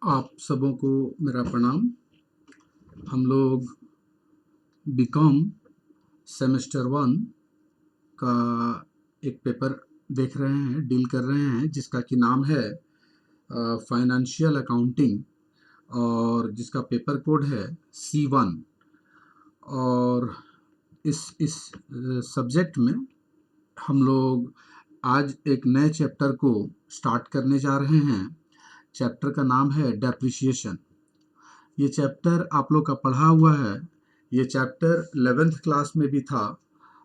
आप सबों को मेरा प्रणाम। हम लोग बीकॉम सेमेस्टर 1 का एक पेपर देख रहे हैं, डील कर रहे हैं, जिसका कि नाम है फाइनेंशियल अकाउंटिंग, और जिसका पेपर कोड है C1। और इस सब्जेक्ट में हम लोग आज एक नए चैप्टर को स्टार्ट करने जा रहे हैं। चैप्टर का नाम है डेप्रिसिएशन। ये चैप्टर आप लोग का पढ़ा हुआ है। ये चैप्टर 11th क्लास में भी था।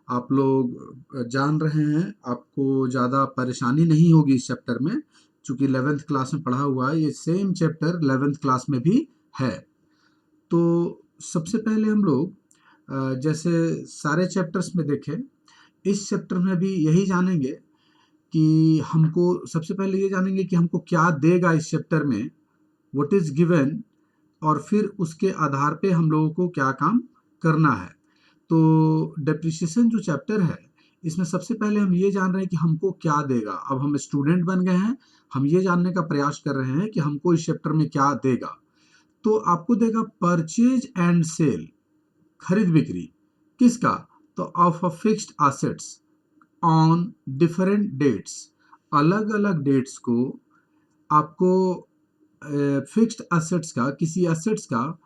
आप लोग जान रहे हैं, आपको ज़्यादा परेशानी नहीं होगी इस चैप्टर में, चूँकि 11th क्लास में पढ़ा हुआ है। ये सेम चैप्टर 11th क्लास में भी है। तो सबसे पहले हम लोग जैसे सारे चैप्टर्स में देखें, इस चैप्टर में भी यही जानेंगे कि हमको सबसे पहले ये जानेंगे कि हमको क्या देगा इस चैप्टर में, व्हाट इज़ गिवन, और फिर उसके आधार पे हम लोगों को क्या काम करना है। तो डेप्रिसिएशन जो चैप्टर है, इसमें सबसे पहले हम ये जान रहे हैं कि हमको क्या देगा। अब हम स्टूडेंट बन गए हैं, हम ये जानने का प्रयास कर रहे हैं कि हमको इस चैप्टर में क्या देगा। तो आपको देगा परचेज एंड सेल, खरीद बिक्री। किसका? तो of a fixed assets on different dates, अलग अलग डेट्स को आपको फिक्स्ड एसेट्स का, किसी एसेट्स का,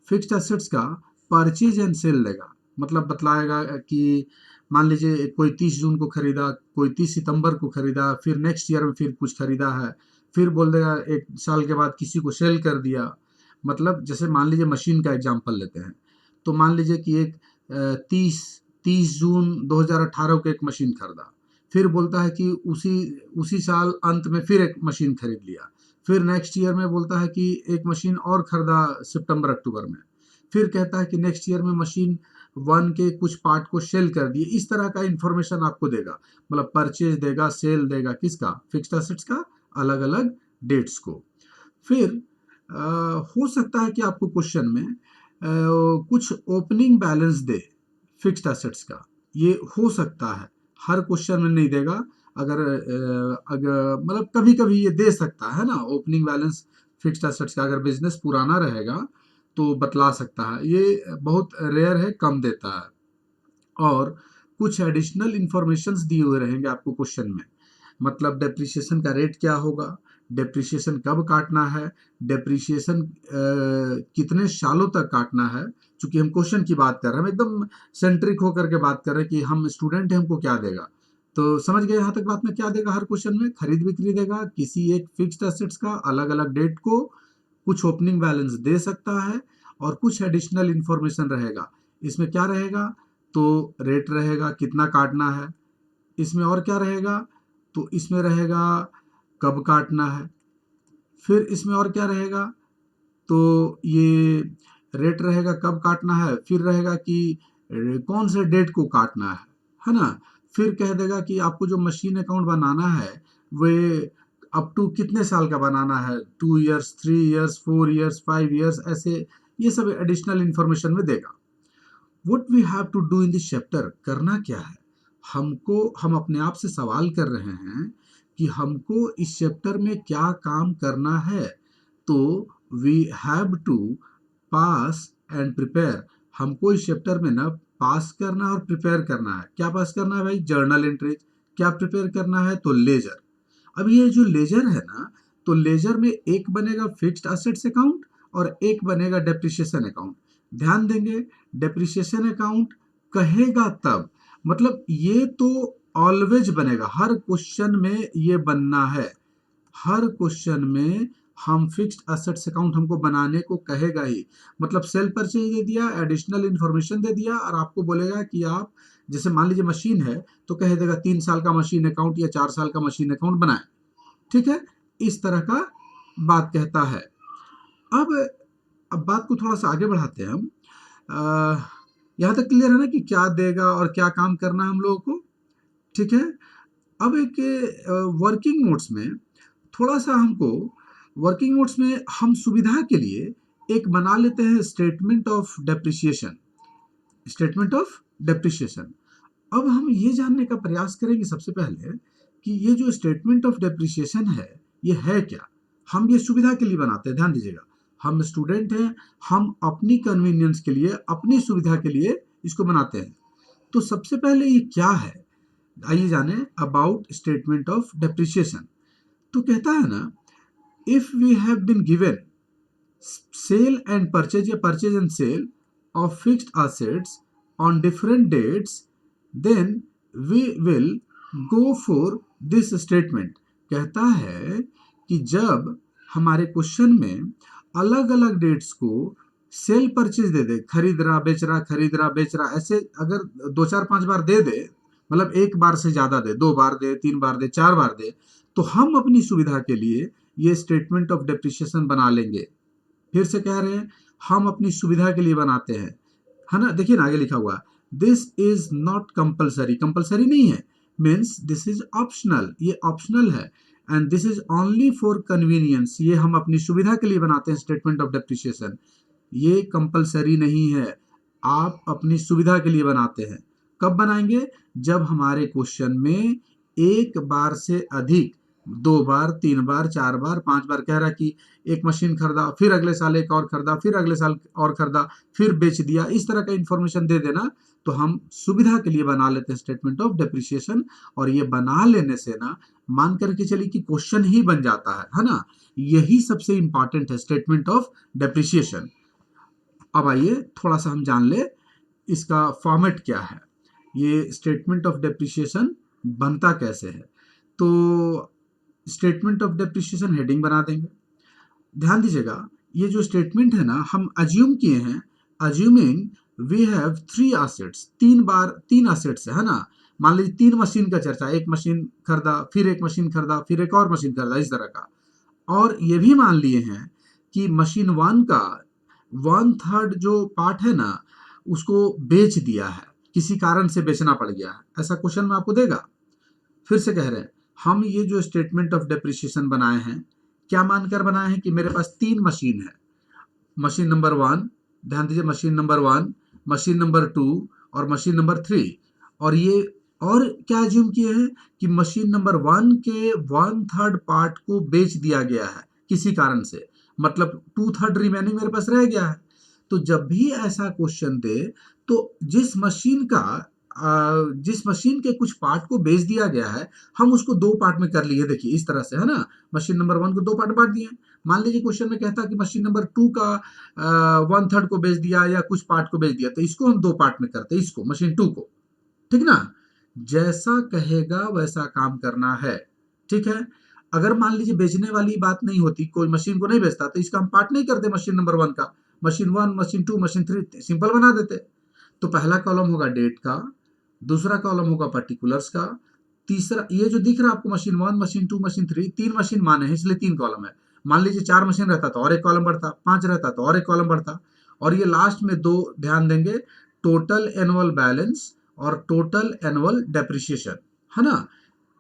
फिक्स्ड एसेट्स का परचेज एंड सेल देगा। मतलब बतलाएगा कि मान लीजिए कोई 30 जून को खरीदा, कोई 30 सितंबर को खरीदा, फिर नेक्स्ट ईयर में फिर कुछ खरीदा है, फिर बोल देगा एक साल के बाद किसी को सेल कर दिया। मतलब जैसे मान लीजिए मशीन का एग्जांपल लेते हैं, तो मान लीजिए कि एक 30 जून 2018 को एक मशीन खरीदा, फिर बोलता है कि उसी उसी साल अंत में फिर एक मशीन खरीद लिया, फिर नेक्स्ट ईयर में बोलता है कि एक मशीन और खरीदा सितंबर अक्टूबर में, फिर कहता है कि नेक्स्ट ईयर में मशीन 1 के कुछ पार्ट को सेल कर दिए। इस तरह का इंफॉर्मेशन आपको देगा, मतलब परचेज देगा, सेल देगा, किसका? फिक्स्ड एसेट्स का, अलग अलग डेट्स को। फिर हो सकता है कि आपको क्वेश्चन में कुछ ओपनिंग बैलेंस दे फिक्स्ड एसेट्स का, ये हो सकता है। हर क्वेश्चन में नहीं देगा। अगर मतलब कभी कभी ये दे सकता है ना, ओपनिंग बैलेंस फिक्स्ड एसेट्स का, अगर बिजनेस पुराना रहेगा तो बतला सकता है। ये बहुत रेयर है, कम देता है। और कुछ एडिशनल इंफॉर्मेशंस दिए हुए रहेंगे आपको क्वेश्चन में, मतलब डेप्रिसिएशन का रेट क्या होगा, डेप्रिसिएशन कब काटना है, डेप्रिसिएशन कितने सालों तक काटना है। चूंकि हम क्वेश्चन की बात कर रहे हैं, हम एकदम सेंट्रिक होकर के बात कर रहे हैं कि हम स्टूडेंट हैं, हमको क्या देगा। तो समझ गए यहाँ तक बात में? क्या देगा हर क्वेश्चन में? खरीद बिक्री देगा किसी एक फिक्स्ड एसेट्स का, अलग अलग डेट को, कुछ ओपनिंग बैलेंस दे सकता है, और कुछ एडिशनल इंफॉर्मेशन रहेगा। इसमें क्या रहेगा? तो रेट रहेगा, कितना काटना है। इसमें और क्या रहेगा? तो इसमें रहेगा कब काटना है। फिर इसमें और क्या रहेगा? तो ये रेट रहेगा, कब काटना है, फिर रहेगा कि कौन से डेट को काटना है ना। फिर कह देगा कि आपको जो मशीन अकाउंट बनाना है वे अप टू कितने साल का बनाना है, 2 इयर्स, 3 इयर्स, 4 इयर्स, 5 इयर्स, ऐसे ये सब एडिशनल इंफॉर्मेशन में देगा। What we have to do in this chapter, करना क्या है हमको? हम अपने आप से सवाल कर रहे हैं कि हमको इस चैप्टर में क्या काम करना है। तो we have to pass and prepare. हमको इस चैप्टर में ना पास करना और प्रिपेयर करना है। क्या पास करना है भाई? Journal entries. क्या प्रिपेयर करना है? तो लेजर। अब ये जो लेजर है ना, तो लेजर में एक बनेगा फिक्स्ड एसेट्स अकाउंट और एक बनेगा डेप्रिसिएशन अकाउंट। ध्यान देंगे, डेप्रिसिएशन अकाउंट कहेगा तब, मतलब ये तो ऑलवेज बनेगा, हर क्वेश्चन में ये बनना है। हर क्वेश्चन में हम फिक्स्ड एसेट्स अकाउंट हमको बनाने को कहेगा ही। मतलब सेल परचेज दे दिया, एडिशनल इंफॉर्मेशन दे दिया, और आपको बोलेगा कि आप जैसे मान लीजिए मशीन है, तो कह देगा 3 साल का मशीन अकाउंट या 4 साल का मशीन अकाउंट बनाए। ठीक है, इस तरह का बात कहता है। अब अब बात को थोड़ा सा आगे बढ़ाते हैं हम। यहाँ तक क्लियर है ना कि क्या देगा और क्या काम करना है हम लोगों को? ठीक है। अब एक वर्किंग नोट्स में थोड़ा सा हमको, वर्किंग नोट्स में हम सुविधा के लिए एक बना लेते हैं statement of depreciation. Statement of depreciation. अब हम ये जानने का प्रयास करेंगे सबसे पहले कि ये जो स्टेटमेंट ऑफ डेप्रिसिएशन है, ये है क्या। हम ये सुविधा के लिए बनाते हैं, ध्यान दीजिएगा। हम स्टूडेंट हैं, हम अपनी कन्वीनियंस के लिए, अपनी सुविधा के लिए इसको बनाते हैं। तो सबसे पहले ये क्या है, आइए जाने अबाउट स्टेटमेंट ऑफ डेप्रिसिएशन। तो कहता है ना, if we have been given sale and purchase या purchase and sale of fixed assets on different dates, then we will go for this statement. कहता है कि जब हमारे क्वेश्चन में अलग अलग डेट्स को सेल परचेज दे दे, खरीद रहा बेच रहा, खरीद रहा बेच रहा, ऐसे अगर 2 4 5 बार दे दे, मतलब एक बार से ज्यादा दे, 2 बार दे, 3 बार दे, 4 बार दे, तो हम अपनी सुविधा के लिए ये स्टेटमेंट ऑफ डेप्रिसिएशन बना लेंगे। फिर से कह रहे हैं, हम अपनी सुविधा के लिए बनाते हैं, है ना। देखिए ना आगे लिखा हुआ, this is not compulsory, compulsory नहीं है, मीन्स दिस इज ऑप्शनल, ये ऑप्शनल है, and this is only for convenience, ये हम अपनी सुविधा के लिए बनाते हैं स्टेटमेंट ऑफ डेप्रिसिएशन। ये कंपलसरी नहीं है, आप अपनी सुविधा के लिए बनाते हैं। कब बनाएंगे, जब हमारे क्वेश्चन में एक बार से अधिक, 2 बार, 3 बार, 4 बार, 5 बार कह रहा कि एक मशीन खरीदा, फिर अगले साल एक और खरीदा, फिर अगले साल और खरीदा, फिर बेच दिया, इस तरह का इंफॉर्मेशन दे देना, तो हम सुविधा के लिए बना लेते हैं स्टेटमेंट ऑफ डेप्रिसिएशन। और ये बना लेने से ना, मान करके चलिए कि क्वेश्चन ही बन जाता है ना। यही सबसे इंपॉर्टेंट है स्टेटमेंट ऑफ डेप्रिसिएशन। अब आइए थोड़ा सा हम जान ले इसका फॉर्मेट क्या है, ये स्टेटमेंट ऑफ डेप्रिसिएशन बनता कैसे है। तो स्टेटमेंट ऑफ डेप्रिसिएशन हेडिंग बना देंगे। ध्यान दीजिएगा, ये जो स्टेटमेंट है ना, हम अज्यूम किए हैं, assuming we have 3 assets, 3 assets है ना। मान लीजिए 3 मशीन का चर्चा, एक मशीन खरीदा, फिर एक मशीन खरीदा, फिर एक और मशीन खरीदा, इस तरह का। और ये भी मान लिए हैं कि मशीन 1 का 1/3 जो पार्ट है ना, उसको बेच दिया है, किसी कारण से बेचना पड़ गया है, ऐसा क्वेश्चन में आपको देगा। फिर से कह रहे हैं, हम ये जो स्टेटमेंट ऑफ डेप्रिसिएशन बनाए हैं, क्या मानकर बनाए हैं कि मेरे पास 3 मशीन है, मशीन नंबर 1, ध्यान दीजिए, मशीन नंबर 1, मशीन नंबर 2 और मशीन नंबर 3। और ये और क्या अज्यूम किए हैं कि मशीन नंबर 1 के 1/3 पार्ट को बेच दिया गया है किसी कारण से, मतलब 2/3 रिमेनिंग मेरे पास रह गया है। तो जब भी ऐसा क्वेश्चन दे, तो जिस मशीन के कुछ पार्ट को बेच दिया गया है, हम उसको 2 पार्ट में कर लिए, देखिए इस तरह से, है ना। मशीन नंबर 1 को 2 पार्ट बांट दिए। मान लीजिए क्वेश्चन में कहता कि मशीन नंबर 2 का 1/3 को बेच दिया या कुछ पार्ट को बेच दिया, तो इसको हम 2 पार्ट में करते, इसको मशीन 2 को, ठीक ना। जैसा कहेगा वैसा काम करना है, ठीक है। अगर मान लीजिए बेचने वाली बात नहीं होती, कोई मशीन को नहीं बेचता, तो इसका हम पार्ट नहीं करते मशीन नंबर 1 का, मशीन 1, मशीन 2, मशीन 3 सिंपल बना देते। तो पहला कॉलम होगा डेट का, दूसरा कॉलम होगा पर्टिकुलर्स का, तीसरा ये जो दिख रहा है आपको मशीन 1, मशीन 2, मशीन 3, 3 मशीन माने हैं इसलिए 3 कॉलम है। मान लीजिए 4 मशीन रहता तो और एक कॉलम बढ़ता, 5 रहता तो और एक कॉलम बढ़ता, और ये लास्ट में 2 ध्यान देंगे, टोटल एनुअल बैलेंस और टोटल एनुअल डेप्रिसिएशन, है ना।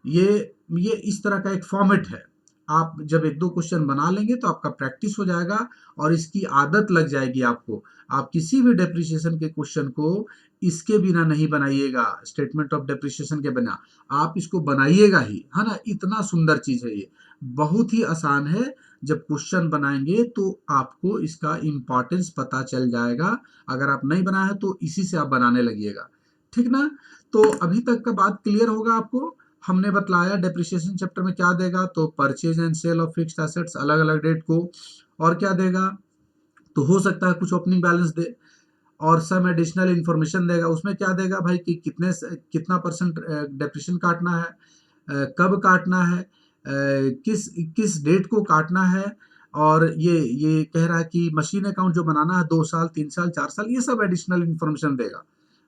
ये इस तरह का एक फॉर्मेट है। आप जब 1-2 क्वेश्चन बना लेंगे तो आपका प्रैक्टिस हो जाएगा और इसकी आदत लग जाएगी आपको। आप किसी भी डेप्रिसिएशन के क्वेश्चन को इसके बिना नहीं बनाइएगा, स्टेटमेंट ऑफ डेप्रिसिएशन के बिना आप इसको बनाइएगा ही, है ना। इतना सुंदर चीज है ये, बहुत ही आसान है। जब क्वेश्चन बनाएंगे तो आपको इसका इंपॉर्टेंस पता चल जाएगा। अगर आप नहीं बनाए हैं तो इसी से आप बनाने लगिएगा, ठीक ना। तो अभी तक का बात क्लियर होगा आपको। हमने बतलाया डेप्रिसिएशन चैप्टर में क्या देगा, तो purchase and sale of fixed assets अलग अलग डेट को, और क्या देगा, तो हो सकता है कुछ ओपनिंग बैलेंस दे और सम एडिशनल इंफॉर्मेशन देगा। उसमें क्या देगा भाई कि कितना परसेंट डेप्रिसिएशन काटना है, कब काटना है, किस किस डेट को काटना है, और ये कह रहा है कि मशीन अकाउंट जो बनाना है 2 साल, 3 साल, 4 साल, ये सब एडिशनल इंफॉर्मेशन देगा,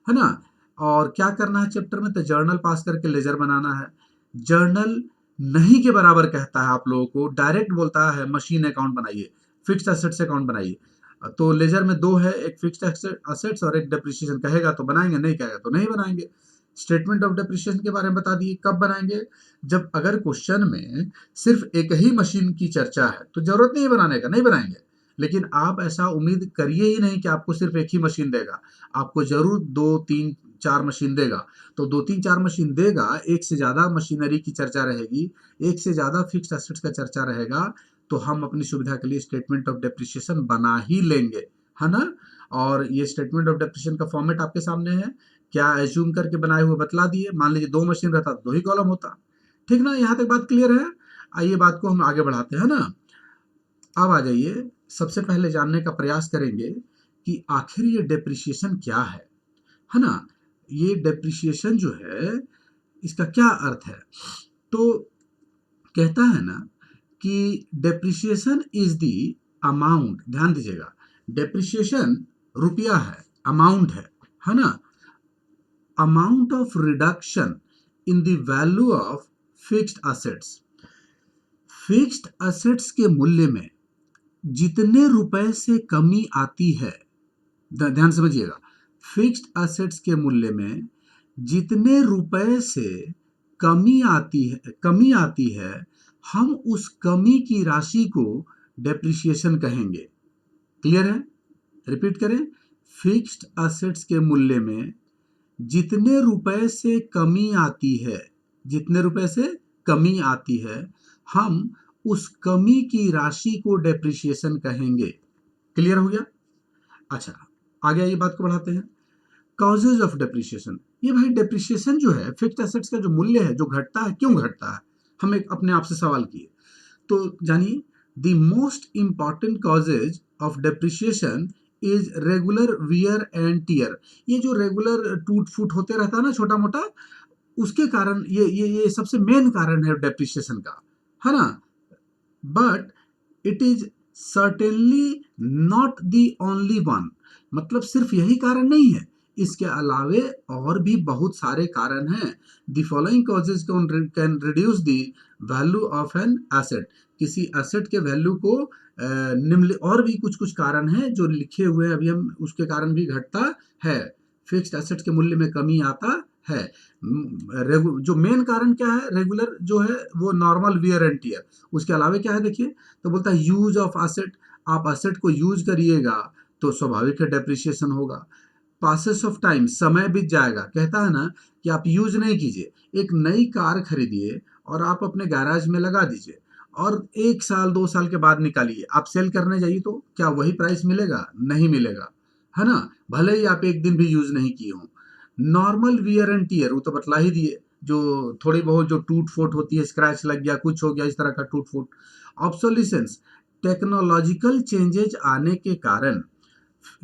है ना। और क्या करना है चैप्टर में, तो जर्नल पास करके लेजर बनाना है। जर्नल नहीं के बराबर कहता है आप लोगों को, डायरेक्ट बोलता है मशीन अकाउंट बनाइए, फिक्स्ड एसेट्स अकाउंट बनाइए। तो लेजर में 2 है, एक फिक्स्ड एसेट्स और एक डेप्रिसिएशन। कहेगा तो बनाएंगे, नहीं कहेगा तो नहीं बनाएंगे। स्टेटमेंट ऑफ डेप्रिसिएशन के बारे में बता दिए, कब बनाएंगे, जब अगर क्वेश्चन में सिर्फ एक ही मशीन की चर्चा है तो जरूरत नहीं बनाने का, नहीं बनाएंगे। लेकिन आप ऐसा उम्मीद करिए ही नहीं कि आपको सिर्फ एक ही मशीन देगा, आपको जरूर 2, 3, 4 मशीन देगा, तो 2-3-4 मशीन देगा, एक से ज़्यादा मशीनरी की चर्चा रहेगी, एक से ज़्यादा फिक्स्ड एसेट्स का चर्चा रहेगा, तो हम अपनी सुविधा के लिए स्टेटमेंट ऑफ डेप्रिसिएशन बना ही लेंगे, है ना। और ये स्टेटमेंट ऑफ डेप्रिसिएशन का फॉर्मेट आपके सामने है, क्या एज्यूम करके बनाए हुए बतला दिए। मान लीजिए 2 मशीन रहता तो 2 ही कॉलम होता, ठीक ना। यहाँ तक बात क्लियर है। आइए बात को हम आगे बढ़ाते हैं ना। अब आ जाइए, सबसे पहले जानने का प्रयास करेंगे कि आखिर ये डेप्रिसिएशन क्या है ना। ये डेप्रिसिएशन जो है इसका क्या अर्थ है। तो कहता है ना कि डेप्रिसिएशन इज द अमाउंट, ध्यान दीजिएगा, डेप्रिसिएशन रुपया है, अमाउंट है ना, amount of reduction in the value of fixed assets. Fixed assets के मूल्य में जितने रुपए से कमी आती है, ध्यान समझिएगा, फिक्स्ड असेट्स के मूल्य में जितने रुपए से कमी आती है, हम उस कमी की राशि को डेप्रिसिएशन कहेंगे। क्लियर है। रिपीट करें, फिक्स्ड असेट्स के मूल्य में जितने रुपए से कमी आती है, जितने रुपए से कमी आती है, हम उस कमी की राशि को डेप्रिसिएशन कहेंगे। क्लियर हो गया। अच्छा, आगे आइए बात को बढ़ाते हैं। Causes of depreciation. ये भाई डेप्रिसिएशन जो है, फिक्स्ड एसेट्स का जो मूल्य है जो घटता है, क्यों घटता है, हम एक अपने आप से सवाल किए। तो जानिए, the most important causes of depreciation is regular wear and tear. ये जो रेगुलर टूट फूट होते रहता है ना छोटा मोटा, उसके कारण ये सबसे मेन कारण है डेप्रिसिएशन का, है ना। But it is certainly not the only one. मतलब सिर्फ यही कारण नहीं है, इसके अलावे और भी बहुत सारे कारण हैं। The following causes can reduce the value of an asset. किसी एसेट के वैल्यू को निम्न, और भी कुछ कुछ कारण हैं जो लिखे हुए हैं अभी हम, उसके कारण भी घटता है, फिक्स्ड एसेट के मूल्य में कमी आता है। जो मेन कारण क्या है, रेगुलर जो है वो नॉर्मल वियर एंड टियर। उसके अलावा क्या है देखिए, तो बोलता है यूज ऑफ एसेट। आप एसेट को यूज करिएगा तो स्वाभाविक है डेप्रिसिएशन होगा। पासेस ऑफ टाइम, समय बीत जाएगा। कहता है ना कि आप यूज नहीं कीजिए, एक नई कार खरीदिए और आप अपने गैराज में लगा दीजिए और 1 साल 2 साल के बाद निकालिए, आप सेल करने जाइए तो क्या वही प्राइस मिलेगा? नहीं मिलेगा, है ना, भले ही आप एक दिन भी यूज नहीं किए हो। नॉर्मल वियर एंड टियर, वो तो बतला ही दिए, जो थोड़ी बहुत जो टूट फूट होती है, स्क्रैच लग गया, कुछ हो गया, इस तरह का टूट फूट। ऑब्सोलिसेंस, टेक्नोलॉजिकल चेंजेज आने के कारण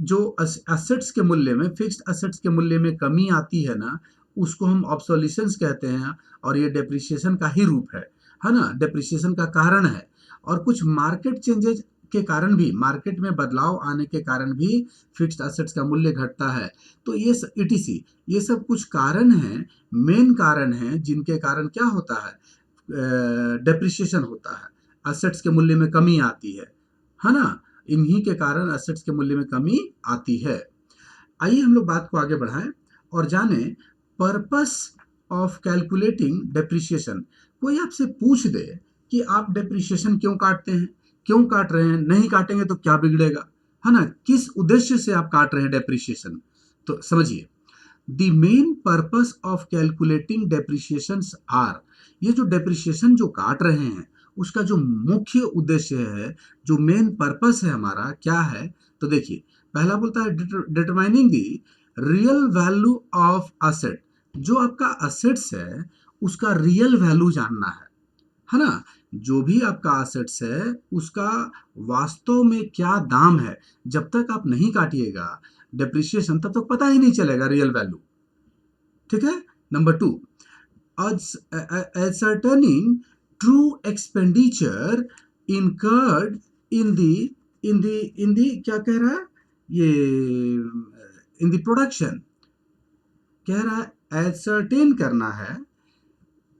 जो एसेट्स के मूल्य में, फिक्स्ड एसेट्स के मूल्य में कमी आती है ना, उसको हम ऑब्सोलिसेंस कहते हैं, और ये डेप्रिसिएशन का ही रूप है ना, डेप्रिसिएशन का कारण है। और कुछ मार्केट चेंजेज के कारण भी, मार्केट में बदलाव आने के कारण भी फिक्स्ड एसेट्स का मूल्य घटता है। तो ये ईटीसी, ये सब कुछ कारण हैं, मेन कारण हैं, जिनके कारण क्या होता है, डेप्रिसिएशन होता है, एसेट्स के मूल्य में कमी आती है ना। इन्हीं के कारण एसेट्स के मूल्य में कमी आती है। आइए हम लोग बात को आगे बढ़ाएं और जाने पर्पस ऑफ कैलकुलेटिंग डेप्रिसिएशन। कोई आपसे पूछ दे कि आप डेप्रिसिएशन क्यों काटते हैं, क्यों काट रहे हैं, नहीं काटेंगे तो क्या बिगड़ेगा, है ना, किस उद्देश्य से आप काट रहे हैं डेप्रिसिएशन, तो समझिए। The main purpose of calculating depreciation are, ये जो डेप्रिसिएशन जो काट रहे हैं उसका जो मुख्य उद्देश्य है, जो मेन पर्पस है हमारा, क्या है, तो देखिए, पहला बोलता है determining the real value of asset. जो आपका असेट्स है उसका रियल वैल्यू जानना है ना। जो भी आपका असेट्स है उसका वास्तव में क्या दाम है, जब तक आप नहीं काटिएगा डेप्रिसिएशन तब तक पता ही नहीं चलेगा रियल वैल्यू, ठीक है। Number 2, ascertaining true expenditure incurred in the क्या कह रहा है ये, इन द प्रोडक्शन, कह रहा है एसर्टेन करना है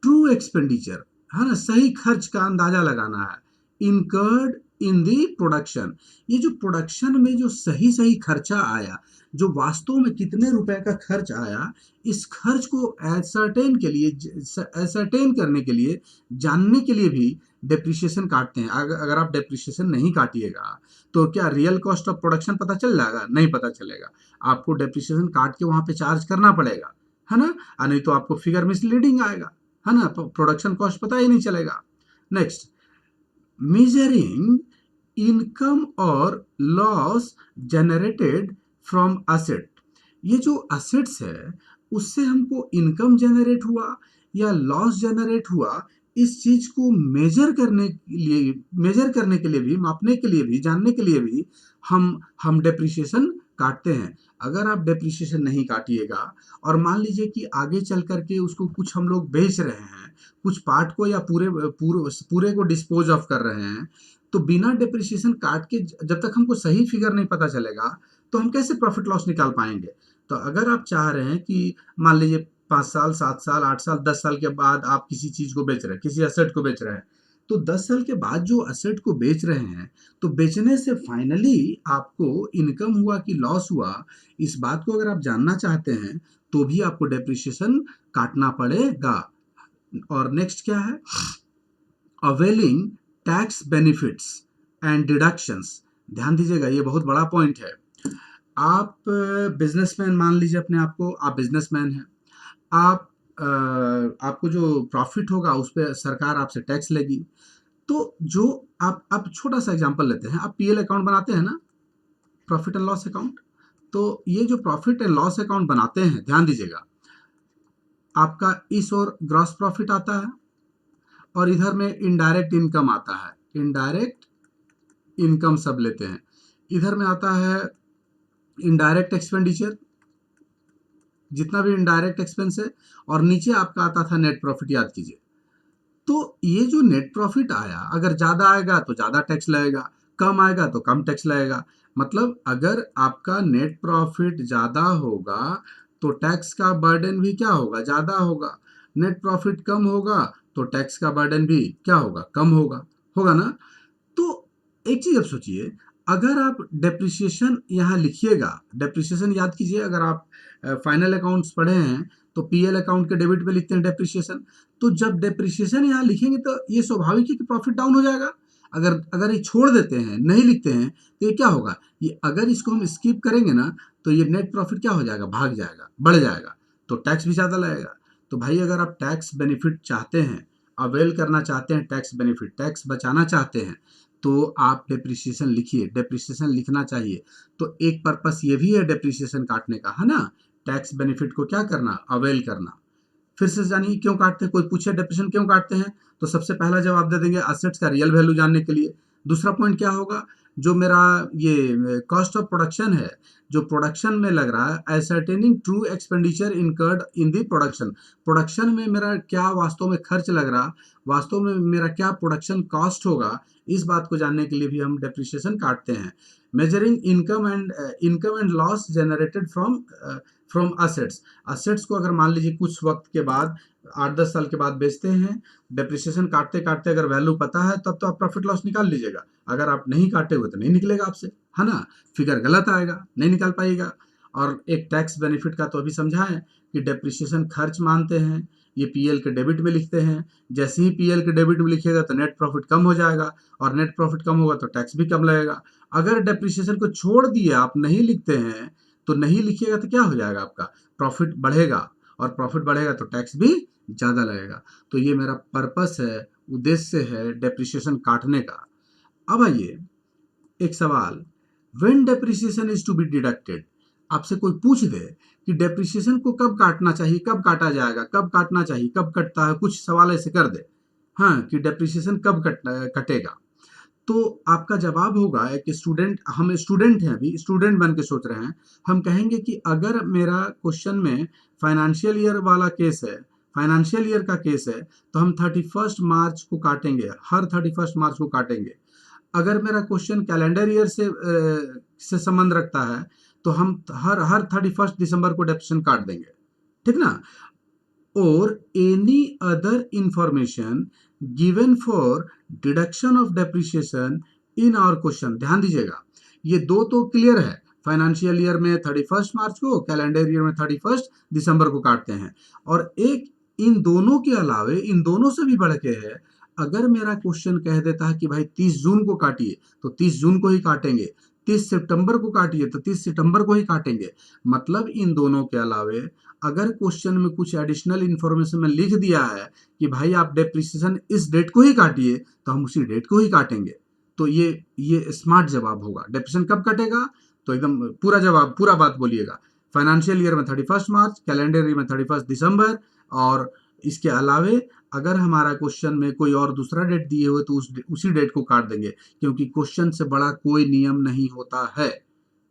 ट्रू एक्सपेंडिचर, है ना, सही खर्च का अंदाजा लगाना है, इनकर्ड इन दी प्रोडक्शन। ये जो प्रोडक्शन में जो सही सही खर्चा आया, जो वास्तव में कितने रुपए का खर्च आया, इस खर्च को एसर्टेन के लिए, एसर्टेन करने के लिए, जानने के लिए भी डेप्रिसिएशन काटते हैं। अगर आप डेप्रिसिएशन नहीं काटिएगा तो क्या रियल कॉस्ट ऑफ प्रोडक्शन पता चल जाएगा? नहीं पता चलेगा। आपको डेप्रिसिएशन काट के वहां पे चार्ज करना पड़ेगा, है ना, नहीं तो आपको फिगर मिसलीडिंग आएगा, है ना, प्रोडक्शन कॉस्ट पता ही नहीं चलेगा। नेक्स्ट, measuring income और लॉस जनरेटेड फ्रॉम असेट। ये जो असेट्स है उससे हमको इनकम जनरेट हुआ या लॉस जनरेट हुआ, इस चीज को मेजर करने के लिए भी, मापने के लिए भी, जानने के लिए भी हम डेप्रिसिएशन काटते हैं। अगर आप डेप्रिसिएशन नहीं काटिएगा और मान लीजिए कि आगे चल करके उसको कुछ हम लोग बेच रहे हैं, कुछ पार्ट को या पूरे को डिस्पोज ऑफ कर रहे हैं, तो बिना डेप्रिसिएशन काट के जब तक हमको सही फिगर नहीं पता चलेगा तो हम कैसे प्रॉफिट लॉस निकाल पाएंगे? तो अगर आप चाह रहे हैं कि मान लीजिए 5 साल, 7 साल, 8 साल, 10 साल के बाद आप किसी चीज को बेच रहे हैं, किसी एसेट को बेच रहे हैं, तो 10 साल के बाद जो एसेट को बेच रहे हैं, तो बेचने से फाइनली आपको इनकम हुआ कि लॉस हुआ, इस बात को अगर आप जानना चाहते हैं तो भी आपको डेप्रिसिएशन काटना पड़ेगा। और नेक्स्ट क्या है? Availing tax benefits and deductions. ध्यान दीजिएगा, ये बहुत बड़ा पॉइंट है। आप बिजनेसमैन मान लीजिए अपने आप को, आप बिजनेसमैन हैं, आप आपको जो प्रॉफिट होगा उस पर सरकार आपसे टैक्स लेगी। तो जो आप छोटा सा एग्जांपल लेते हैं, आप पीएल अकाउंट बनाते हैं ना, प्रॉफिट एंड लॉस अकाउंट। तो ये जो प्रॉफिट एंड लॉस अकाउंट बनाते हैं, ध्यान दीजिएगा, आपका इस ओर ग्रॉस प्रॉफिट आता है और इधर में इनडायरेक्ट इनकम आता है, इनडायरेक्ट इनकम सब लेते हैं। इधर में आता है इनडायरेक्ट एक्सपेंडिचर, जितना भी इनडायरेक्ट एक्सपेंस है, और नीचे आपका आता था नेट प्रॉफिट, याद कीजिए। तो ये जो नेट प्रॉफिट आया, अगर ज्यादा आएगा तो ज्यादा टैक्स लगेगा, कम आएगा तो कम टैक्स लगेगा। मतलब अगर आपका नेट प्रॉफिट ज्यादा होगा तो टैक्स का बर्डन भी क्या होगा? ज्यादा होगा। नेट प्रॉफिट कम होगा तो टैक्स का बर्डन भी क्या होगा? कम होगा, होगा ना। तो एक चीज अब सोचिए, अगर आप डेप्रिसिएशन यहाँ लिखिएगा, डेप्रिसिएशन याद कीजिए, अगर आप फाइनल अकाउंट्स पढ़े हैं तो पीएल अकाउंट के डेबिट पे लिखते हैं डेप्रिसिएशन। तो जब डेप्रिसिएशन यहाँ लिखेंगे तो ये स्वाभाविक है कि प्रॉफिट डाउन हो जाएगा। अगर अगर ये छोड़ देते हैं, नहीं लिखते हैं, तो ये क्या होगा? ये अगर इसको हम स्किप करेंगे ना तो ये नेट प्रॉफिट क्या हो जाएगा? भाग जाएगा, बढ़ जाएगा, तो टैक्स भी ज्यादा लगेगा। तो भाई अगर आप टैक्स बेनिफिट चाहते हैं, अवेल करना चाहते हैं, टैक्स बेनिफिट, टैक्स बचाना चाहते हैं, तो आप डेप्रिसिएशन लिखिए, डेप्रिसिएशन लिखना चाहिए। तो एक पर्पस ये भी है डेप्रिसिएशन काटने का, है ना, टैक्स बेनिफिट को क्या करना? अवेल करना। फिर से जानिए क्यों काटते हैं। कोई पूछे डेप्रिसिएशन क्यों काटते हैं, तो सबसे पहला जवाब दे देंगे असेट्स का रियल वैल्यू जानने के लिए। दूसरा पॉइंट क्या होगा? जो मेरा ये कॉस्ट ऑफ प्रोडक्शन है, जो प्रोडक्शन में लग रहा है, ascertaining true expenditure incurred in the production. Production में मेरा क्या वास्तव में खर्च लग रहा, वास्तव में मेरा क्या प्रोडक्शन कॉस्ट होगा, इस बात को जानने के लिए भी हम डेप्रिसिएशन काटते हैं। Measuring income and loss generated from assets. Assets को अगर मान लीजिए कुछ वक्त के बाद, 8-10 साल के बाद बेचते हैं, डेप्रिसिएशन काटते काटते अगर वैल्यू पता है तब तो आप प्रॉफिट लॉस निकाल लीजिएगा। अगर आप नहीं काटे हुए तो नहीं निकलेगा आपसे, है ना, फिगर गलत आएगा, नहीं निकाल पाइएगा। और एक टैक्स बेनिफिट का तो अभी समझा है कि डेप्रिसिएशन खर्च मानते हैं, ये पीएल के डेबिट में लिखते हैं। जैसे ही पीएल के डेबिट में लिखिएगा तो नेट प्रॉफिट कम हो जाएगा, और नेट प्रॉफिट कम होगा तो टैक्स भी कम लगेगा। अगर डेप्रिसिएशन को छोड़ दिए, आप नहीं लिखते हैं, तो नहीं लिखिएगा तो क्या हो जाएगा? आपका प्रॉफिट बढ़ेगा, और प्रॉफिट बढ़ेगा तो टैक्स भी ज्यादा लगेगा। तो ये मेरा पर्पस है, उद्देश्य है डेप्रिसिएशन काटने का। अब आइए एक सवाल, when depreciation is to be deducted. आपसे कोई पूछ दे कि डेप्रिसिएशन को कब काटना चाहिए, कब काटा जाएगा, कब काटना चाहिए, कब कटता है, कुछ सवाल ऐसे कर दे, हाँ, कि डेप्रिसिएशन कब कटेगा, तो आपका जवाब होगा कि स्टूडेंट, हम स्टूडेंट हैं, अभी स्टूडेंट बन के सोच रहे हैं, हम कहेंगे कि अगर मेरा क्वेश्चन में फाइनेंशियल ईयर वाला केस है, फाइनेंशियल ईयर का केस है, तो हम 31 मार्च को काटेंगे, हर 31 मार्च को काटेंगे। अगर मेरा क्वेश्चन कैलेंडर ईयर से संबंध रखता है तो हम हर 31 दिसंबर को डेप्रिसिएशन काट देंगे, ठीक ना। और any other information given for deduction of depreciation in our question, ध्यान दीजिएगा, ये दो तो क्लियर है, फाइनेंशियल ईयर में 31 मार्च को, कैलेंडर ईयर में 31 दिसंबर को काटते हैं। और एक इन दोनों के अलावे, इन दोनों से भी बढ़ के है, अगर मेरा क्वेश्चन कह देता है कि भाई 30 जून को काटिए तो 30 जून को ही काटेंगे, 30 सितंबर को काटिए तो 30 सितंबर को ही काटेंगे। मतलब इन दोनों के अलावे अगर क्वेश्चन में कुछ एडिशनल इंफॉर्मेशन में लिख दिया है कि भाई आप डेप्रिसिएशन इस डेट को ही काटिए, तो हम उसी डेट को ही काटेंगे। तो ये स्मार्ट जवाब होगा। डेप्रिसिएशन कब कटेगा, तो एकदम पूरा जवाब, पूरा बात बोलिएगा। फाइनेंशियल ईयर में 31 मार्च, कैलेंडर ईयर में 31 दिसंबर, और इसके अलावे अगर हमारा क्वेश्चन में कोई और दूसरा डेट दिए हुए तो उसी डेट को काट देंगे, क्योंकि क्वेश्चन से बड़ा कोई नियम नहीं होता है।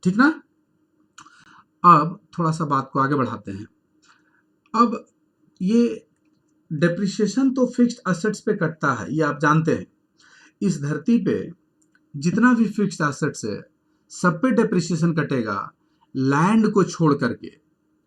ठीक ना। अब थोड़ा सा बात को आगे बढ़ाते हैं। अब ये डेप्रिसिएशन तो फिक्स्ड असेट्स पे कटता है, ये आप जानते हैं। इस धरती पे जितना भी फिक्स्ड एसेट्स है सब पे डेप्रिसिएशन कटेगा, लैंड को छोड़ करके,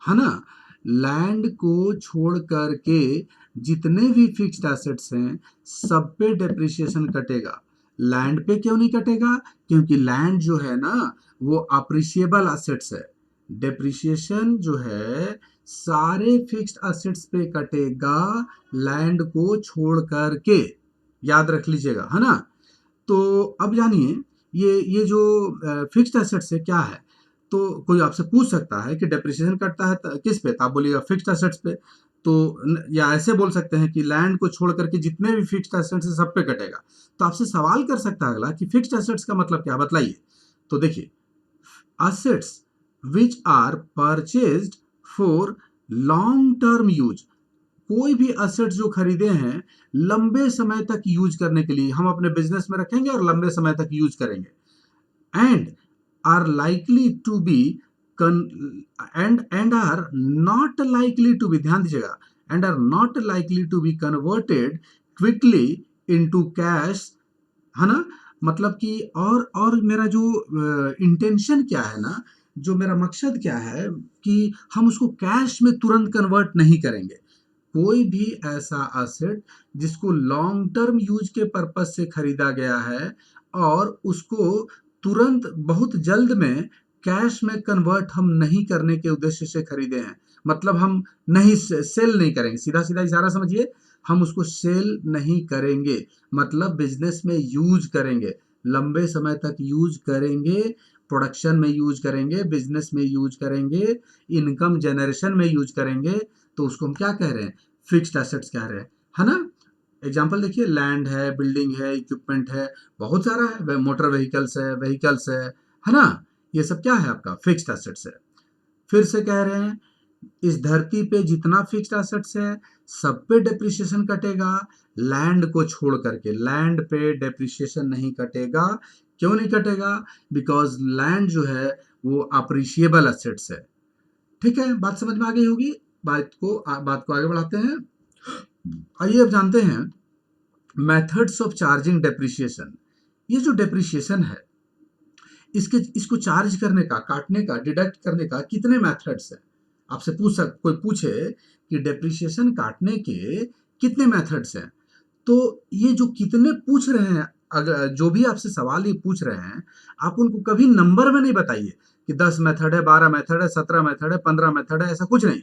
है ना। लैंड को छोड़ करके जितने भी फिक्स्ड एसेट्स हैं सब पे डेप्रिसिएशन कटेगा। लैंड पे क्यों नहीं कटेगा, क्योंकि लैंड जो है ना वो अप्रिशिएबल एसेट्स है। डेप्रिसिएशन जो है सारे फिक्स्ड एसेट्स पे कटेगा, लैंड को छोड़ करके, याद रख लीजिएगा, है ना। तो अब जानिए ये जो फिक्स्ड एसेट्स है क्या है। तो कोई आपसे पूछ सकता है कि डेप्रिसिएशन कटता है किस पे, तो आप बोलिएगा फिक्स्ड एसेट्स पे। तो या ऐसे बोल सकते हैं कि लैंड को छोड़ करके जितने भी फिक्स्ड एसेट्स है सब पे कटेगा। तो आपसे सवाल कर सकता है अगला कि फिक्स्ड एसेट्स का मतलब क्या, बतलाइए। तो देखिए, assets which are purchased for long term use, कोई भी असेट्स जो खरीदे हैं लंबे समय तक यूज करने के लिए, हम अपने बिजनेस में रखेंगे और लंबे समय तक यूज करेंगे, and are likely to be and are not likely to be, ध्यान दीजिएगा, and are not likely to be converted quickly into cash, है ना। मतलब कि और मेरा जो इंटेंशन क्या है ना, जो मेरा मकसद क्या है कि हम उसको कैश में तुरंत कन्वर्ट नहीं करेंगे। कोई भी ऐसा एसेट जिसको लॉन्ग टर्म यूज के पर्पज से खरीदा गया है और उसको तुरंत बहुत जल्द में कैश में कन्वर्ट हम नहीं करने के उद्देश्य से खरीदे हैं, मतलब हम नहीं सेल नहीं करेंगे, सीधा सीधा इशारा समझिए, हम उसको सेल नहीं करेंगे, मतलब बिजनेस में यूज करेंगे, लंबे समय तक यूज करेंगे, प्रोडक्शन में यूज करेंगे, बिजनेस में यूज करेंगे, इनकम जनरेशन में यूज करेंगे। तो उसको हम क्या कह रहे हैं, फिक्स्ड एसेट्स कह रहे हैं, है ना। एग्जाम्पल देखिए, लैंड है, बिल्डिंग है, इक्विपमेंट है, बहुत सारा है, मोटर व्हीकल्स है ना। ये सब क्या है, आपका फिक्स्ड एसेट्स है। फिर से कह रहे हैं, इस धरती पे जितना फिक्स्ड एसेट्स है सब पे डेप्रिसिएशन कटेगा, लैंड को छोड़ करके, लैंड पे डेप्रिसिएशन नहीं कटेगा। क्यों नहीं कटेगा, बिकॉज लैंड जो है वो अप्रिशिएबल एसेट्स है। ठीक है, बात समझ में आ गई होगी। बात को आगे बढ़ाते हैं। आइए अब जानते हैं मेथड्स ऑफ चार्जिंग डेप्रिसिएशन। ये जो डेप्रिसिएशन है इसको चार्ज करने का, काटने का, डिडक्ट करने का कितने मेथड्स हैं। आपसे कोई पूछे कि डेप्रिसिएशन काटने के कितने मेथड्स हैं, तो ये जो कितने पूछ रहे हैं, अगर जो भी आपसे सवाल ये पूछ रहे हैं, आप उनको कभी नंबर में नहीं बताइए कि 10 मेथड है, 12 मेथड है, 17 मेथड है, 15 मेथड है, ऐसा कुछ नहीं।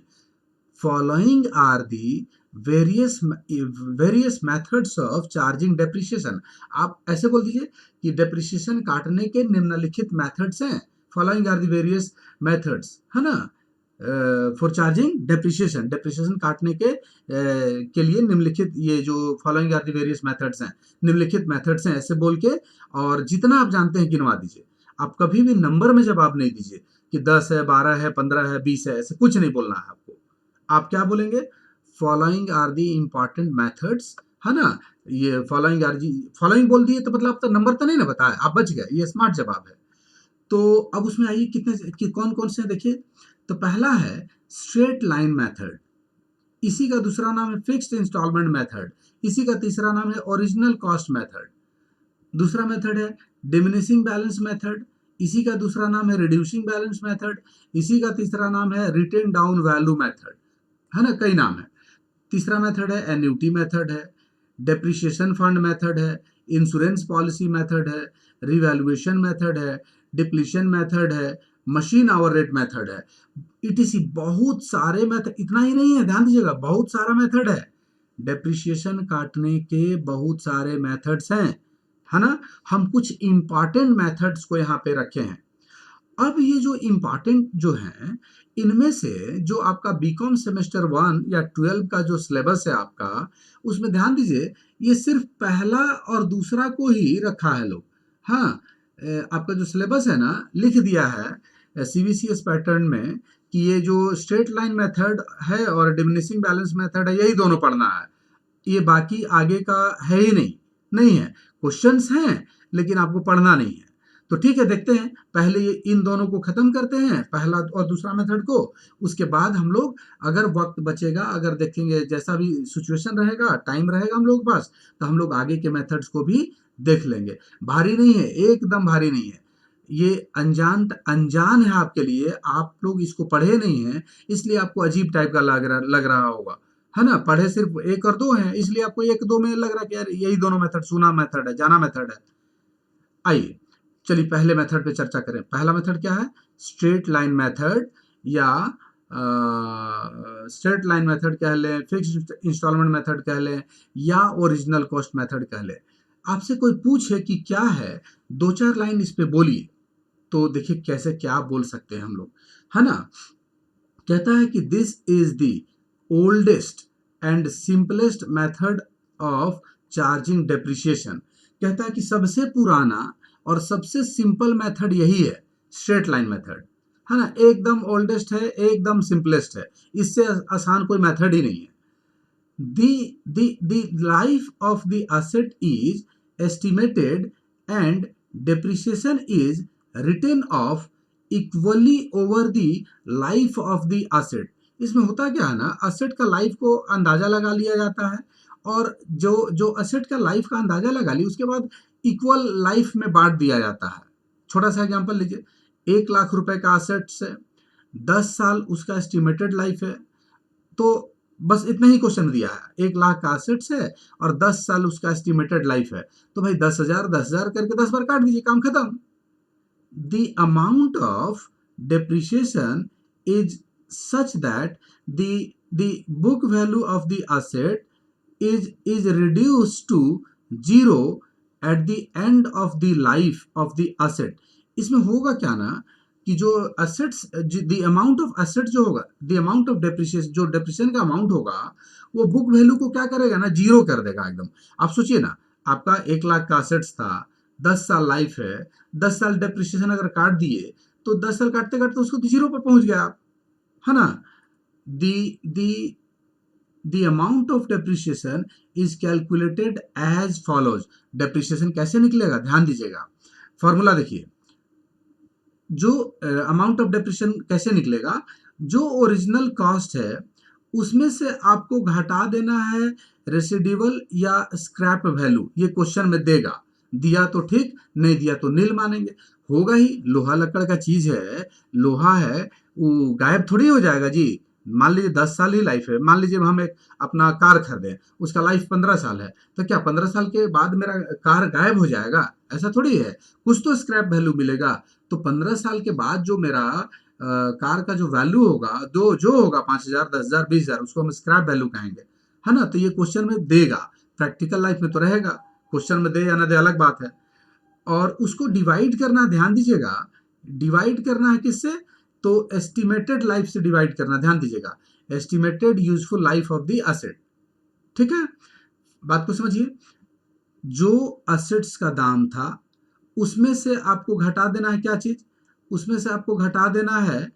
Following are the various methods of charging depreciation. आप ऐसे बोल दीजिए कि डेप्रिसिएशन काटने के निम्नलिखित मेथड्स हैं। Following are the various methods, है ना, फॉर चार्जिंग डेप्रिसिएशन, डेप्रिसिएशन काटने के लिए निम्नलिखित, ये जो following are the various methods हैं, निम्नलिखित मेथड्स हैं, ऐसे बोल के और जितना आप जानते हैं गिनवा दीजिए। आप कभी भी नंबर में जवाब नहीं दीजिए कि 10 है, 12 है, 15 है, 20 है, ऐसे कुछ नहीं बोलना है आपको। आप क्या बोलेंगे, following are the important methods, है ना। ये फॉलोइंग बोल दिए तो मतलब आप तो नंबर तो नहीं ना बताया, आप बच गए, ये स्मार्ट जवाब है। तो अब उसमें आइए कौन कौन से देखिए। तो पहला है स्ट्रेट लाइन मेथड, इसी का दूसरा नाम है फिक्स्ड इंस्टॉलमेंट मेथड, इसी का तीसरा नाम है ओरिजिनल कॉस्ट मेथड। दूसरा मेथड है डिमिनिशिंग बैलेंस मेथड, इसी का दूसरा नाम है रिड्यूसिंग बैलेंस मेथड, इसी का तीसरा नाम है रिटेन डाउन वैल्यू मेथड, है ना, कई नाम है। तीसरा मेथड है एन्युटी मेथड है, डेप्रिसिएशन फंड मेथड है, इंश्योरेंस पॉलिसी मेथड है, रिवैल्यूएशन मेथड है, डिप्लीशन मेथड है, मशीन आवर रेट मेथड है, ईटीसी बहुत सारे मेथड। इतना ही नहीं है, ध्यान दीजिएगा, बहुत सारा मेथड है। डेप्रिसिएशन काटने के बहुत सारे मेथड्स हैं, है ना। हम कुछ इंपॉर्टेंट मेथड्स को यहाँ पे रखे हैं। अब ये जो इम्पॉर्टेंट जो है, इनमें से जो आपका बीकॉम सेमेस्टर 1 या 12 का जो सिलेबस है आपका, उसमें ध्यान दीजिए, ये सिर्फ पहला और दूसरा को ही रखा है लोग। हाँ, आपका जो सिलेबस है ना, लिख दिया है सीबीसीएस पैटर्न में कि ये जो स्ट्रेट लाइन मेथड है और डिमिनिशिंग बैलेंस मेथड है, यही दोनों पढ़ना है। ये बाकी आगे का है ही नहीं, नहीं है। क्वेश्चंस हैं लेकिन आपको पढ़ना नहीं है। तो ठीक है, देखते हैं, पहले ये इन दोनों को खत्म करते हैं, पहला और दूसरा मेथड को। उसके बाद हम लोग, अगर वक्त बचेगा, अगर देखेंगे, जैसा भी सिचुएशन रहेगा, टाइम रहेगा हम लोग के पास, तो हम लोग आगे के मेथड्स को भी देख लेंगे। भारी नहीं है, एकदम भारी नहीं है। ये अनजान है आपके लिए, आप लोग इसको पढ़े नहीं हैं, इसलिए आपको अजीब टाइप का लग रहा होगा, है ना। पढ़े सिर्फ 1 और 2 हैं, इसलिए आपको 1-2 में लग रहा है कि यार यही दोनों मेथड, सुना मेथड है, जाना मेथड है। आइए, चलिए पहले मेथड पे चर्चा करें। पहला मेथड क्या है? स्ट्रेट लाइन मेथड, या स्ट्रेट लाइन मेथड कह लें, फिक्स्ड इंस्टॉलमेंट मेथड कह लें, या ओरिजिनल कॉस्ट मेथड कह लें। आपसे कोई पूछे कि क्या है, 2-4 लाइन इस पे बोलिए, तो देखिए कैसे क्या बोल सकते हैं हम लोग, है ना। कहता है कि this is the oldest and simplest method of charging depreciation. कहता है कि सबसे पुराना और सबसे सिंपल मेथड यही है, स्ट्रेट लाइन मेथड, है ना। एकदम ओल्डेस्ट है, एकदम सिंपलेस्ट है, इससे आसान कोई मेथड ही नहीं है। The life of the asset is estimated and depreciation is written off equally over the life of the asset। इसमें होता क्या है ना, असेट का लाइफ को अंदाजा लगा लिया जाता है, और जो जो असेट का लाइफ का अंदाजा लगा ली, उसके बाद इक्वल लाइफ में बांट दिया जाता है। छोटा सा एग्जांपल लीजिए, 1 लाख रुपए का असेट्स है, 10 साल उसका एस्टिमेटेड लाइफ है, तो बस इतना ही क्वेश्चन दिया है, 1 लाख का असेट्स है और 10 साल उसका एस्टिमेटेड लाइफ है, तो भाई 10,000 करके 10 बार काट दीजिए, काम खत्म। The amount of depreciation is such that the book value of the asset is reduced to 0 at the end of the life of the asset। इसमें होगा क्या ना, कि जो assets, the amount of asset जो होगा, द अमाउंट ऑफ डेप्रिसिएशन, जो depreciation का अमाउंट होगा, वो बुक वैल्यू को क्या करेगा ना, 0 कर देगा एकदम। आप सोचिए ना, आपका 1 लाख का असेट्स था, 10 साल लाइफ है, 10 साल डेप्रिसिएशन अगर काट दिए, तो 10 साल काटते काटते उसको 0 पर पहुंच गया आप, है ना। The amount of depreciation is calculated as follows। Depreciation कैसे निकलेगा, ध्यान दीजिएगा, फॉर्मूला देखिए। जो अमाउंट ऑफ डेप्रिसिएशन कैसे निकलेगा, जो ओरिजिनल कॉस्ट है उसमें से आपको घटा देना है रेसिडिवल या स्क्रैप वैल्यू। ये क्वेश्चन में देगा, दिया तो ठीक, नहीं दिया तो नील मानेंगे। होगा ही, लोहा लकड़ का चीज है, लोहा है, वो गायब थोड़ी हो जाएगा जी। मान लीजिए 10 साल ही लाइफ है, मान लीजिए हम एक अपना कार खरीदें, उसका लाइफ 15 साल है, तो क्या 15 साल के बाद मेरा कार गायब हो जाएगा? ऐसा थोड़ी है, कुछ तो स्क्रैप वैल्यू मिलेगा। तो 15 साल के बाद जो मेरा कार का जो वैल्यू होगा, जो होगा 5,000, 10,000, 20,000, उसको हम स्क्रैप वैल्यू कहेंगे, है ना। तो ये क्वेश्चन में देगा, प्रैक्टिकल लाइफ में तो रहेगा, क्वेश्चन में दे या ना दे अलग बात है। और उसको डिवाइड करना, ध्यान दीजिएगा, डिवाइड करना है किससे, तो एस्टिमेटेड लाइफ से डिवाइड करना, ध्यान दीजिएगा, estimated useful life of the asset. ठीक है, बात को समझिए। जो असेट्स का दाम था उसमें से आपको घटा देना है क्या चीज, उसमें से आपको घटा देना है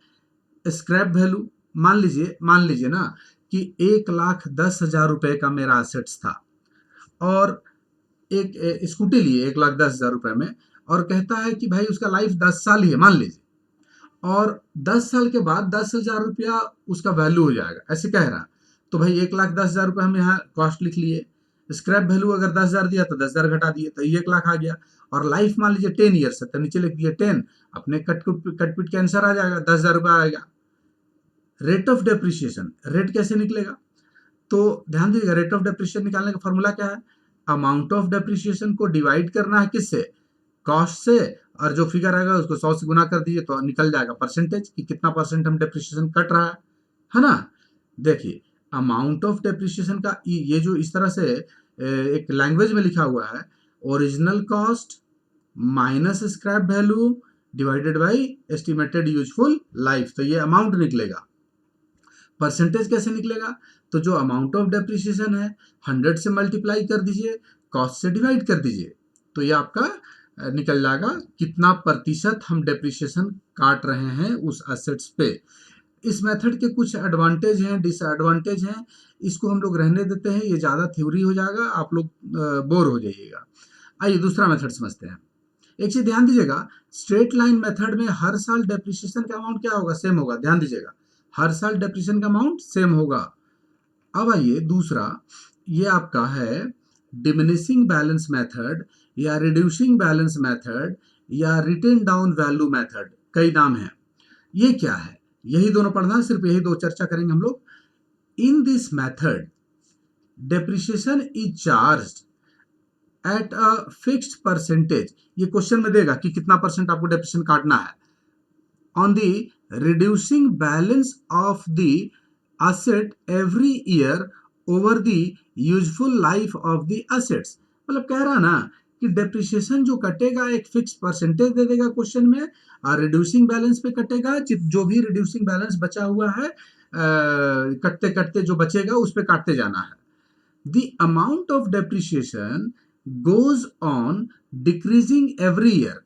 स्क्रैप वैल्यू। मान लीजिए ना कि 1,10,000 रुपए का मेरा असेट्स था, और एक स्कूटी लिए 1,10,000 रुपए में, और कहता है कि भाई उसका लाइफ 10 साल ही है, मान लीजिए, और 10 साल के बाद 10,000 रुपया उसका वैल्यू हो जाएगा, ऐसे कह रहा। तो भाई 1,10,000 रुपये हम यहाँ कॉस्ट लिख लिए, स्क्रैप वैल्यू अगर 10,000 दिया तो 10,000 घटा दिए, तो 1 लाख आ गया। और लाइफ मान लीजिए 10 ईयर्स है, तो नीचे लिख दिए 10, अपने कटपिट के आंसर आ जाएगा, 10,000 रुपया आएगा। रेट ऑफ डेप्रिसिएशन, रेट कैसे निकलेगा, तो ध्यान दीजिएगा, रेट ऑफ डेप्रिसिएशन निकालने का फॉर्मूला क्या है, अमाउंट ऑफ डेप्रिसिएशन को डिवाइड करना है किससे, कॉस्ट से, और जो फिगर आएगा उसको 100 से गुना कर दीजिए तो निकल जाएगा परसेंटेज कि कितना परसेंट हम डेप्रिसिएशन कट रहा है ना। देखिए अमाउंट ऑफ डेप्रिसिएशन का ये जो इस तरह से एक लैंग्वेज में लिखा हुआ है, original cost minus scrap value divided by estimated useful life, तो ये अमाउंट निकलेगा। परसेंटेज कैसे निकलेगा, तो जो अमाउंट ऑफ डेप्रिसिएशन है 100 से मल्टीप्लाई कर दीजिए, कॉस्ट से डिवाइड कर दीजिए, तो ये आपका निकल जाएगा कितना प्रतिशत हम डेप्रिसिएशन काट रहे हैं उस एसेट्स पे। इस मेथड के कुछ एडवांटेज हैं, डिसएडवांटेज हैं, इसको हम लोग रहने देते हैं, ये ज़्यादा थ्योरी हो जाएगा, आप लोग बोर हो जाइएगा। आइए दूसरा मेथड समझते हैं। एक चीज ध्यान दीजिएगा, स्ट्रेट लाइन मेथड में हर साल डेप्रिसिएशन का अमाउंट क्या होगा, सेम होगा। ध्यान दीजिएगा, हर साल डेप्रिसिएशन का अमाउंट सेम होगा। अब आइए दूसरा, ये आपका है डिमिनिशिंग बैलेंस मेथड या रिड्यूसिंग बैलेंस मेथड या रिटेन डाउन वैल्यू मेथड, कई नाम है। ये क्या है, यही दोनों पढ़ना है, सिर्फ यही दो चर्चा करेंगे हम लोग। In this method depreciation is charged at a fixed percentage, ये क्वेश्चन में देगा कि कितना परसेंट आपको डेप्रिसिएशन काटना है, on the reducing balance of the asset every year over the useful life of the assets. मतलब कह रहा ना कि डेप्रिसिएशन जो कटेगा एक फिक्स परसेंटेज दे देगा क्वेश्चन में, और रिड्यूसिंग बैलेंस पे कटेगा, जो भी रिड्यूसिंग बैलेंस बचा हुआ है कटते कटते जो बचेगा उस पे काटते जाना है। The amount of depreciation goes on decreasing every year।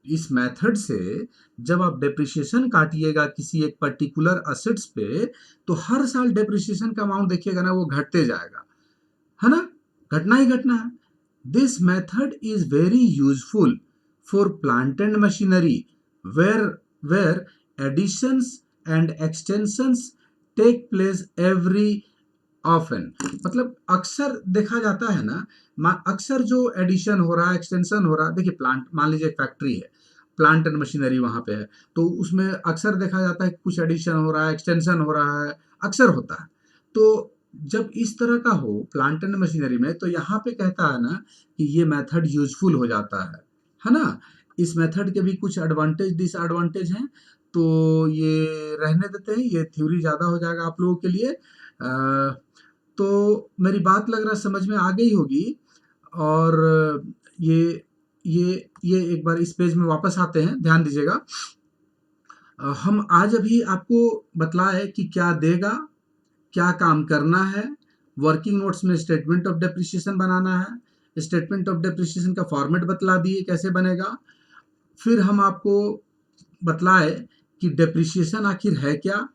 इस मेथड से जब आप डेप्रिसिएशन काटिएगा किसी एक पर्टिकुलर असेट्स पे, तो हर साल डेप्रिसिएशन का अमाउंट देखिएगा ना वो घटते जाएगा, है ना, घटना ही घटना है। This method is very useful for plant and machinery where additions and extensions take place every often. मतलब अक्सर देखा जाता है ना, अक्सर जो एडिशन हो रहा है, एक्सटेंशन हो रहा है, देखिए प्लांट, मान लीजिए एक फैक्ट्री है, प्लांट एंड मशीनरी वहां पे है, तो उसमें अक्सर देखा जाता है कुछ एडिशन हो रहा है, एक्सटेंशन हो रहा है, अक्सर होता है। तो जब इस तरह का हो प्लांट एंड मशीनरी में, तो यहाँ पे कहता है ना कि ये मेथड यूजफुल हो जाता है ना। इस मेथड के भी कुछ एडवांटेज डिसएडवांटेज हैं, तो ये रहने देते हैं, ये थ्योरी ज्यादा हो जाएगा आप लोगों के लिए। तो मेरी बात लग रहा है समझ में आ गई होगी। और ये ये एक बार इस पेज में वापस आते हैं, ध्यान दीजिएगा। हम आज अभी आपको बतलाए कि क्या देगा, क्या काम करना है। वर्किंग नोट्स में स्टेटमेंट ऑफ डेप्रिसिएशन बनाना है, स्टेटमेंट ऑफ डेप्रिसिएशन का फॉर्मेट बतला दिए कैसे बनेगा। फिर हम आपको बतलाए कि डेप्रिसिएशन आखिर है क्या,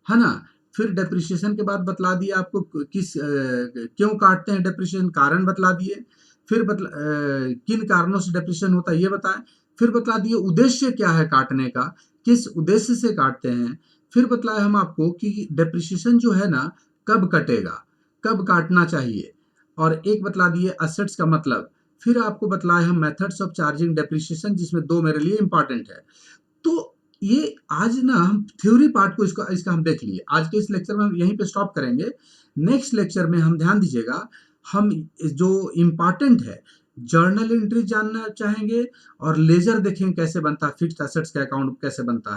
है ना। फिर डेप्रिसिएशन के बाद बतला दिया आपको क्यों काटते हैं डेप्रिसिएशन, कारण बतला दिए। फिर किन कारणों से डेप्रिसिएशन होता है ये बताएं। फिर बतला दिए उद्देश्य क्या है काटने का, किस उद्देश्य से काटते हैं। फिर बतलाए हम आपको कि डेप्रिसिएशन जो है ना कब कटेगा, कब काटना चाहिए, और एक बतला दिए एसेट्स का मतलब। फिर आपको बतलाए हम मेथड्स ऑफ चार्जिंग डेप्रिसिएशन, जिसमें दो मेरे लिए इंपॉर्टेंट है। तो ये आज ना हम थ्योरी पार्ट को इसका हम देख लिए। आज के इस लेक्चर में हम यहीं पे स्टॉप करेंगे। नेक्स्ट लेक्चर में हम ध्यान दीजिएगा, हम जो इम्पॉर्टेंट है जर्नल एंट्री जानना चाहेंगे, और लेजर देखेंगे कैसे बनता है, फिक्स्ड एसेट्स का अकाउंट कैसे बनता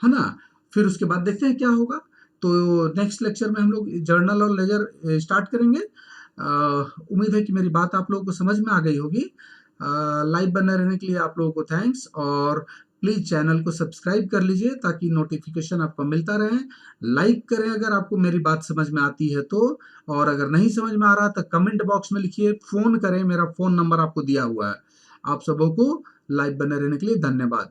है ना। फिर उसके बाद देखते हैं क्या होगा। तो नेक्स्ट लेक्चर में हम लोग जर्नल और लेजर स्टार्ट करेंगे। उम्मीद है कि मेरी बात आप लोगों को समझ में आ गई होगी। लाइव बने रहने के लिए आप लोगों को थैंक्स, और प्लीज चैनल को सब्सक्राइब कर लीजिए ताकि नोटिफिकेशन आपको मिलता रहे। लाइक करें अगर आपको मेरी बात समझ में आती है तो, और अगर नहीं समझ में आ रहा तो कमेंट बॉक्स में लिखिए, फोन करें, मेरा फोन नंबर आपको दिया हुआ है। आप सबों को लाइव बने रहने के लिए धन्यवाद।